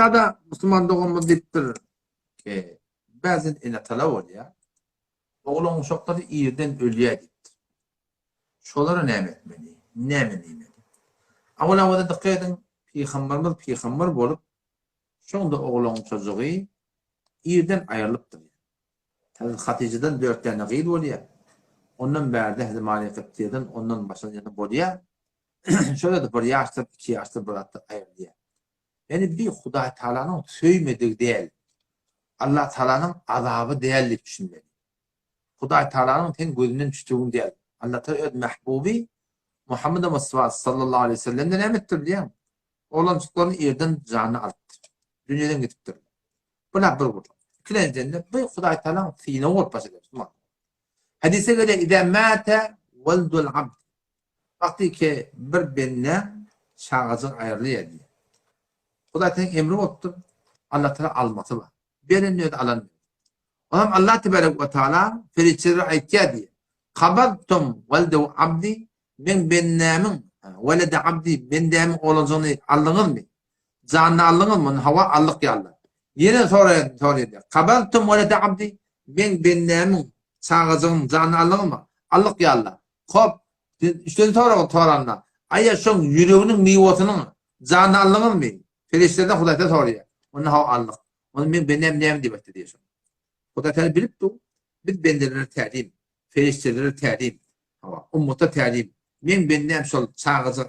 Şada Müslüman doğumlu diptir ki bazı inatala oluyor. Oğlan uşakları iyiden ölüye diptir. Şolara ne etmeli? Ne etmeli? Awala wada dikkatin peygamber bolup şonda oğlan çocuğu iyiden ayrılıptır. Tabi Hatice'den 4 tane gıyıl oluyor. Ondan berde Hazreti Malikatı'dan ondan başına yanı boluyor. Şöyle de bir yaşta 2 yaşta bıraktı ayrılıyor. Yani bir Huda Teala'nın söymediği değil. Allah Teala'nın azabı değerli düşünmeli. Huda Teala'nın ten gözünden düştüğün değil. Allah Teala mahbubi Muhammed Mustafa sallallahu aleyhi ve sellem'den emettir diye. Oğlan çocuklarını yerden canı alttır. Dünyadan gitiptir. Buna bir vurdu. İkinciden bu Huda Teala'nın fiine olup başladır. Hadise göre İzâ mâte veldul abd. Vakti ki bir benine şağızın ayrılıyor diye. Huda Teala'nın emri oluptur. Allah Teala alması var. Birini alan. Oğlum Allah Tebarek ve Teala ferişleri aytya diye. Kabadtum veldu abdi ben bennemin velede abdi bendemin olacağını aldınız mı? Canını aldınız mı? Hava allık ya Allah. Yine soruyor. Kabadtum velede abdi ben bennemin sağacağım canını aldınız mı? Allık ya Allah. Hop. İşte soranlar. Aya şun yüreğinin meyvasının canını aldınız mı? Ferişlerden Huday'da soruyor. Onun hava allık. Onun ben bennem neyim diye diyorsun. Huda Teala bilip du. Biz benderlere təlim, feriştelere təlim, ummata təlim. Men bennem şol çağıcı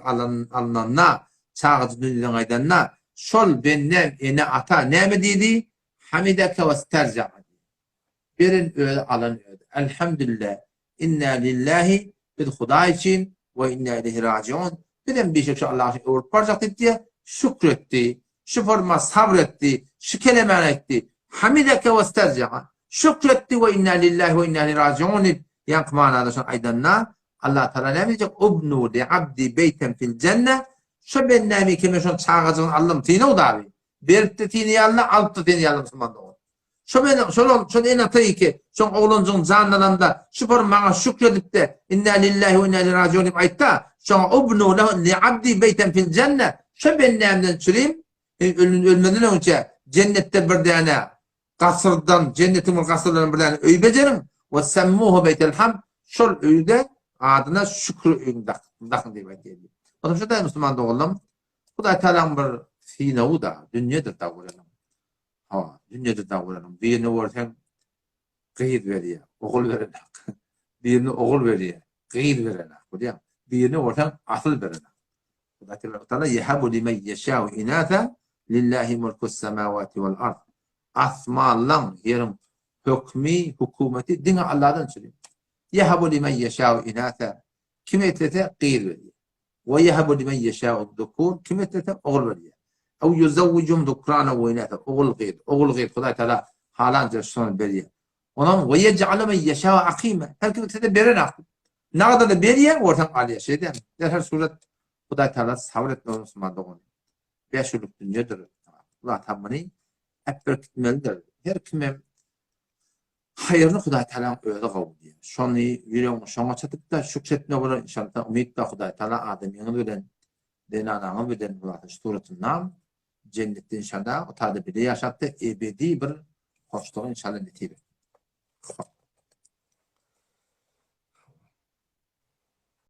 alınanna, çağıcı dünyadan aydanna, şol bennem ene ata näme dedi? Hamideke ve sterca. Birin öyle alan öyle. Elhamdülillah. İnna lillahi bir Huda için ve inna ileyhi raciun. Birin bir şey Allah'a öğretparcak diye şükretti. Şu forma sabretti. Şu kelimeler etti. Hamideke ve sterca. Şükretti ve inna lillahi ve inna ileyhi raciun. Yank manada şun aydanna. Allah Teala ne diyecek? Ubnu li abdi beyten fil cennet. Şu bennemi kime şun çağacığın Allah'ım tine o da abi. Beripte tine yallah, alıpta tine yallah Müslüman doğru. Şu en atayı ki, şu oğluncun canlarında, şu for bana şükredip de, inna lillahi ve inna ileyhi raciun aytta, şu ubnu li abdi beyten fil cennet. Şu bennemden süreyim, ölmeden önce cennette bir tane kasırdan, cennetin kasırlarından bir tane öy becerin ve semmuhu beytel hamd. Şol öyde adına şükrü öyün dakın diye bekliyor. Oğlum şu da Müslüman doğulam. Bu da Teala'nın bir fiinavu da, dünyada da uğranım. Ha, dünyada da uğranım. Birini orten gıyır veriyor, oğul verenek. Birini oğul veriyor, gıyır verenek. Birini orten asıl verenek. Bu da Teala yehabu limen yeşâhu inâtha lillahi mulkus semâvâti vel ard. Asmallan yerin hükmü, hükümeti dine Allah'tan söylüyor. Yehabu limen yeşâhu inâtha. Kim etlete gıyır veriyor. Ve yehabu limen yeşâhu dhukur. Kim etlete oğul veriyor. Ev yuzavvucum dhukrâna ve inâtha. Oğul gıyır. Oğul gıyır. Huda Teala halanca şunu veriyor. Ondan ve yec'ale men yeşâhu akîme. Her kim etlete beren akîme. Ne kadar da veriyor ortam alıyor. Şey değil mi? Her suret Huda Teala sabretme Müslüman doğunu. 5 yıllık dünyadır. Allah tamamını hep berkitmelidir. Her kime hayırlı Huda Teala'nın öyle kabul ediyor. Şunu yüreğini şuna çatıp da şükretme olur inşallah. Umid da Huda Teala adamını bilen, denananı bilen Allah'ın suretünden cennette inşallah o tadı bile yaşattı. Ebedi bir hoşluğu inşallah netibe.